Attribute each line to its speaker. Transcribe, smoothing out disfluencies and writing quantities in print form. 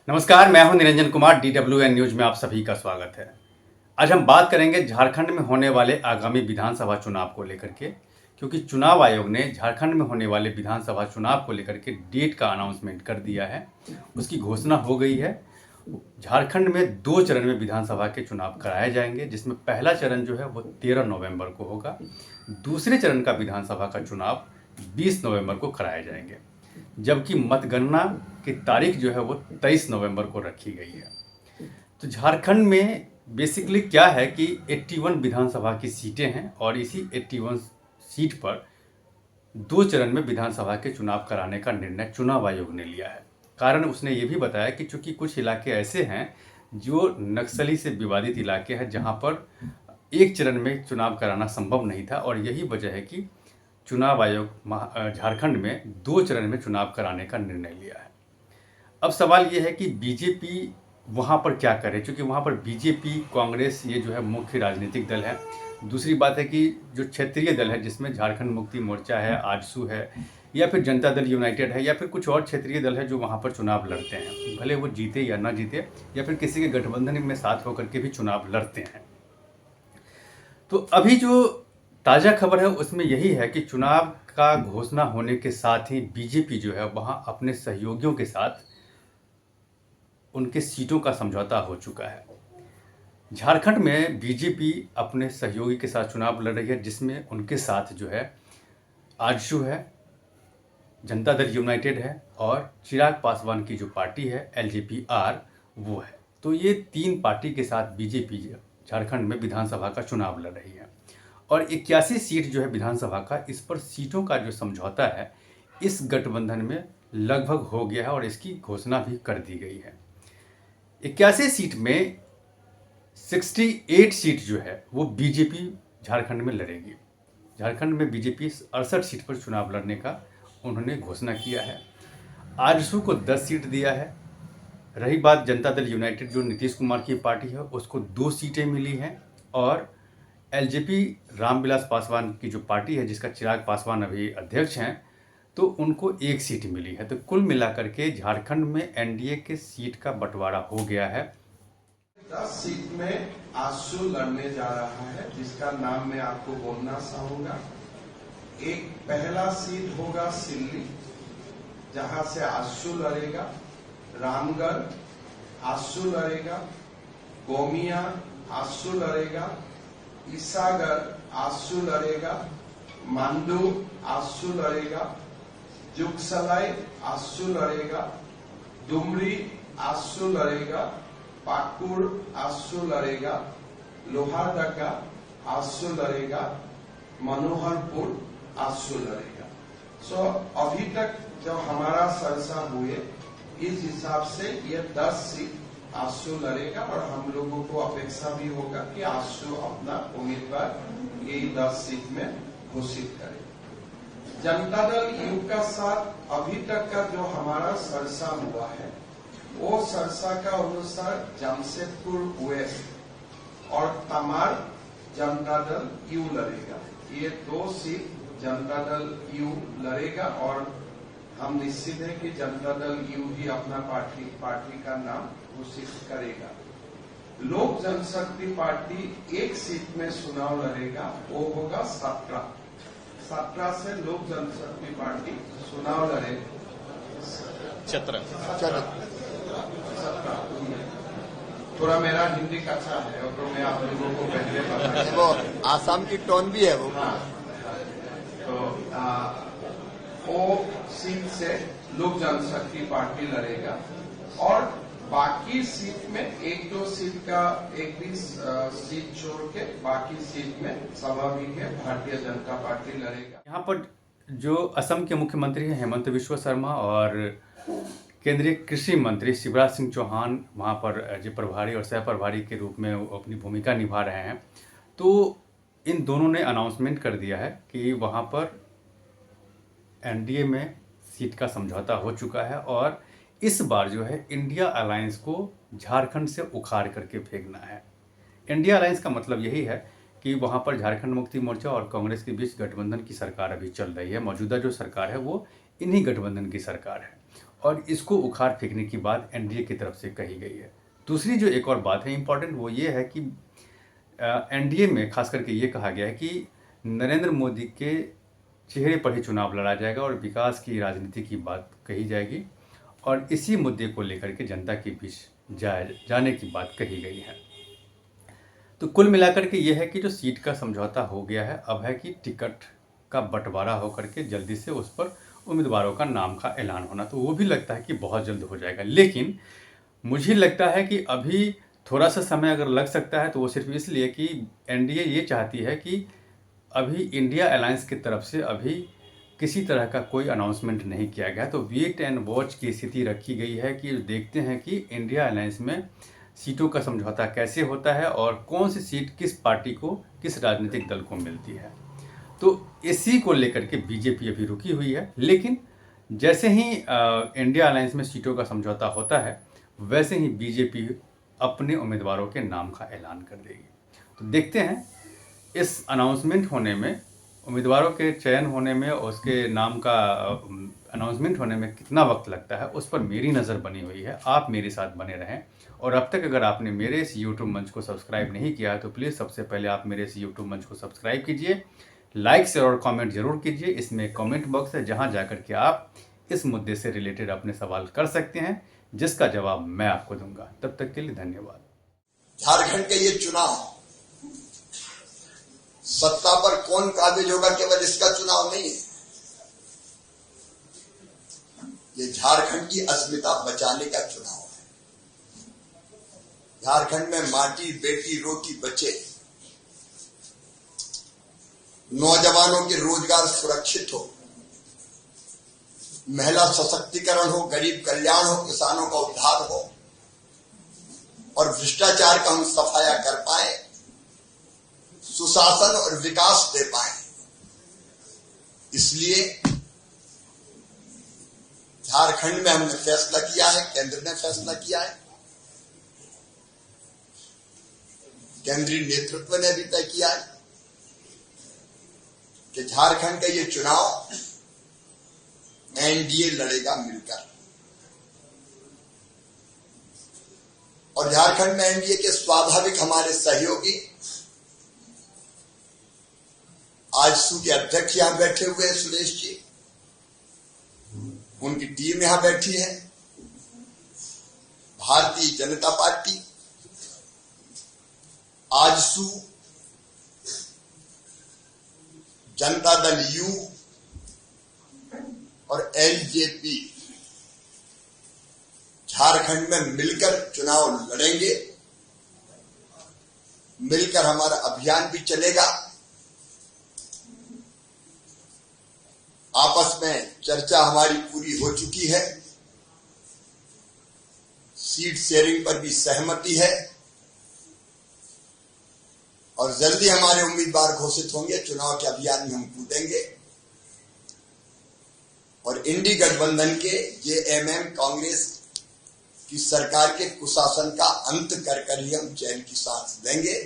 Speaker 1: नमस्कार, मैं हूं निरंजन कुमार। DWN न्यूज में आप सभी का स्वागत है। आज हम बात करेंगे झारखंड में होने वाले आगामी विधानसभा चुनाव को लेकर के, क्योंकि चुनाव आयोग ने झारखंड में होने वाले विधानसभा चुनाव को लेकर के डेट का अनाउंसमेंट कर दिया है। उसकी घोषणा हो गई है। झारखंड में 2 चरण में विधानसभा के चुनाव कराए जाएंगे, जिसमें पहला चरण जो है वो 13 नवंबर को होगा। दूसरे चरण का विधानसभा का चुनाव 20 नवंबर को कराए जाएंगे, जबकि मतगणना की तारीख जो है वो 23 नवंबर को रखी गई है। तो झारखंड में बेसिकली क्या है कि 81 विधानसभा की सीटें हैं और इसी 81 सीट पर 2 चरण में विधानसभा के चुनाव कराने का निर्णय चुनाव आयोग ने लिया है। कारण उसने ये भी बताया कि चूंकि कुछ इलाके ऐसे हैं जो नक्सली से विवादित इलाके हैं, जहां पर एक चरण में चुनाव कराना संभव नहीं था, और यही वजह है कि चुनाव आयोग झारखंड में 2 चरण में चुनाव कराने का निर्णय लिया है। अब सवाल ये है कि बीजेपी वहाँ पर क्या करे, क्योंकि वहाँ पर बीजेपी, कांग्रेस ये जो है मुख्य राजनीतिक दल है। दूसरी बात है कि जो क्षेत्रीय दल है, जिसमें झारखंड मुक्ति मोर्चा है, आजसू है, या फिर जनता दल यूनाइटेड है, या फिर कुछ और क्षेत्रीय दल है जो वहाँ पर चुनाव लड़ते हैं, भले वो जीते या ना जीते, या फिर किसी के गठबंधन में साथ होकर के भी चुनाव लड़ते हैं। तो अभी जो ताज़ा खबर है उसमें यही है कि चुनाव का घोषणा होने के साथ ही बीजेपी जो है वहाँ अपने सहयोगियों के साथ उनके सीटों का समझौता हो चुका है। झारखंड में बीजेपी अपने सहयोगी के साथ चुनाव लड़ रही है, जिसमें उनके साथ जो है आजसू है, जनता दल यूनाइटेड है, और चिराग पासवान की जो पार्टी है LJP-R वो है। तो ये 3 पार्टी के साथ बीजेपी झारखंड में विधानसभा का चुनाव लड़ रही है, और 81 सीट जो है विधानसभा का, इस पर सीटों का जो समझौता है इस गठबंधन में लगभग हो गया है और इसकी घोषणा भी कर दी गई है। 81 सीट में 68 सीट जो है वो बीजेपी झारखंड में लड़ेगी। झारखंड में बीजेपी 68 सीट पर चुनाव लड़ने का उन्होंने घोषणा किया है। आजसू को 10 सीट दिया है। रही बात जनता दल यूनाइटेड, जो नीतीश कुमार की पार्टी है, उसको 2 सीटें मिली हैं, और LJP रामविलास पासवान की जो पार्टी है, जिसका चिराग पासवान अभी अध्यक्ष हैं, तो उनको 1 सीट मिली है। तो कुल मिलाकर के झारखंड में NDA के सीट का बंटवारा हो गया है।
Speaker 2: 10 सीट में आजसू लड़ने जा रहा है, जिसका नाम मैं आपको बोलना चाहूंगा। एक पहला सीट होगा सिल्ली, जहां से आजसू लड़ेगा। रामगढ़ आजसू लड़ेगा। गोमिया आजसू लड़ेगा। ईसागढ़ आजसू लड़ेगा। मांडू आजसू लड़ेगा। जुगसलाई आजसू लड़ेगा। डुमरी आजसू लड़ेगा। पाकुड़ आजसू लड़ेगा। लोहारदगा आजसू लड़ेगा। मनोहरपुर आजसू लड़ेगा। सो अभी तक जो हमारा चर्चा हुए, इस हिसाब से ये 10 सीट आजसू लड़ेगा, और हम लोगों को अपेक्षा भी होगा कि आजसू अपना उम्मीदवार ये 10 सीट में घोषित करे। जनता दल यू का साथ अभी तक का जो हमारा चर्चा हुआ है, वो चर्चा का अनुसार जमशेदपुर वेस्ट और तमार जनता दल यू लड़ेगा। ये 2 सीट जनता दल यू लड़ेगा, और हम निश्चित है कि जनता दल यू ही अपना पार्टी का नाम घोषित करेगा। लोक जनशक्ति पार्टी 1 सीट में चुनाव लड़ेगा, वो होगा 17 से लोक जनशक्ति पार्टी चुनाव लड़ेगा। 17 थोड़ा मेरा हिंदी कच्चा है, और तो मैं आप लोगों को पहले बता,
Speaker 3: वो आसाम की टोन भी है वो।
Speaker 2: हाँ, तो वो सीट से लोक जनशक्ति पार्टी लड़ेगा, और बाकी सीट में 1-2 सीट का, एक भी सीट छोड़ के बाकी सीट में स्वाभाविक है भारतीय जनता पार्टी लड़ेगा।
Speaker 1: यहाँ पर जो असम के मुख्यमंत्री हैं हेमंत बिस्वा शर्मा, और केंद्रीय कृषि मंत्री शिवराज सिंह चौहान वहाँ पर जो प्रभारी और सह प्रभारी के रूप में अपनी भूमिका निभा रहे हैं। तो इन दोनों ने अनाउंसमेंट कर दिया है कि वहाँ पर NDA में सीट का समझौता हो चुका है, और इस बार जो है इंडिया अलायंस को झारखंड से उखाड़ करके फेंकना है। इंडिया अलायंस का मतलब यही है कि वहाँ पर झारखंड मुक्ति मोर्चा और कांग्रेस के बीच गठबंधन की सरकार अभी चल रही है। मौजूदा जो सरकार है वो इन्हीं गठबंधन की सरकार है, और इसको उखाड़ फेंकने की बात एनडीए की तरफ से कही गई है। दूसरी जो एक और बात है इम्पॉर्टेंट, वो ये है कि एनडीए में खास करके ये कहा गया है कि नरेंद्र मोदी के चेहरे पर ही चुनाव लड़ा जाएगा और विकास की राजनीति की बात कही जाएगी और इसी मुद्दे को लेकर के जनता के बीच जाने की बात कही गई है। तो कुल मिलाकर के ये है कि जो सीट का समझौता हो गया है, अब है कि टिकट का बंटवारा होकर के जल्दी से उस पर उम्मीदवारों का नाम का ऐलान होना, तो वो भी लगता है कि बहुत जल्द हो जाएगा। लेकिन मुझे लगता है कि अभी थोड़ा सा समय अगर लग सकता है तो वो सिर्फ इसलिए कि एनडीए ये चाहती है कि अभी इंडिया अलायंस की तरफ से अभी किसी तरह का कोई अनाउंसमेंट नहीं किया गया, तो वेट एंड वॉच की स्थिति रखी गई है कि देखते हैं कि इंडिया अलायंस में सीटों का समझौता कैसे होता है और कौन सी सीट किस पार्टी को, किस राजनीतिक दल को मिलती है। तो इसी को लेकर के बीजेपी अभी रुकी हुई है, लेकिन जैसे ही इंडिया अलायंस में सीटों का समझौता होता है वैसे ही बीजेपी अपने उम्मीदवारों के नाम का ऐलान कर देगी। तो देखते हैं इस अनाउंसमेंट होने में, उम्मीदवारों के चयन होने में, उसके नाम का अनाउंसमेंट होने में कितना वक्त लगता है, उस पर मेरी नज़र बनी हुई है। आप मेरे साथ बने रहें और अब तक अगर आपने मेरे इस यूट्यूब मंच को सब्सक्राइब नहीं किया है तो प्लीज़ सबसे पहले आप मेरे इस यूट्यूब मंच को सब्सक्राइब कीजिए, लाइक शेयर और कमेंट जरूर कीजिए। इसमें कमेंट बॉक्स है जहां जाकर के आप इस मुद्दे से रिलेटेड अपने सवाल कर सकते हैं, जिसका जवाब मैं आपको दूंगा। तब तक के लिए धन्यवाद।
Speaker 3: झारखंड के ये चुनाव सत्ता पर कौन काबिज होगा केवल इसका चुनाव नहीं है, ये झारखंड की अस्मिता बचाने का चुनाव है। झारखंड में माटी, बेटी, रोटी बचे, नौजवानों के रोजगार सुरक्षित हो, महिला सशक्तिकरण हो, गरीब कल्याण हो, किसानों का उद्धार हो और भ्रष्टाचार का हम सफाया कर पाए, सुशासन और विकास दे पाए। इसलिए झारखंड में हमने फैसला किया है, केंद्र ने फैसला किया है, केंद्रीय नेतृत्व ने भी तय किया है कि झारखंड का ये चुनाव एनडीए लड़ेगा मिलकर। और झारखंड में एनडीए के स्वाभाविक हमारे सहयोगी आजसू के अध्यक्ष यहां बैठे हुए हैं, सुरेश जी, उनकी टीम यहां बैठी है। भारतीय जनता पार्टी, आजसू, जनता दल यू और एलजेपी झारखंड में मिलकर चुनाव लड़ेंगे। मिलकर हमारा अभियान भी चलेगा। आपस में चर्चा हमारी पूरी हो चुकी है, सीट शेयरिंग पर भी सहमति है और जल्दी हमारे उम्मीदवार घोषित होंगे। चुनाव के अभियान में हम कूदेंगे और इंडी गठबंधन के जेएमएम कांग्रेस की सरकार के कुशासन का अंत कर ही हम चैन की सांस लेंगे।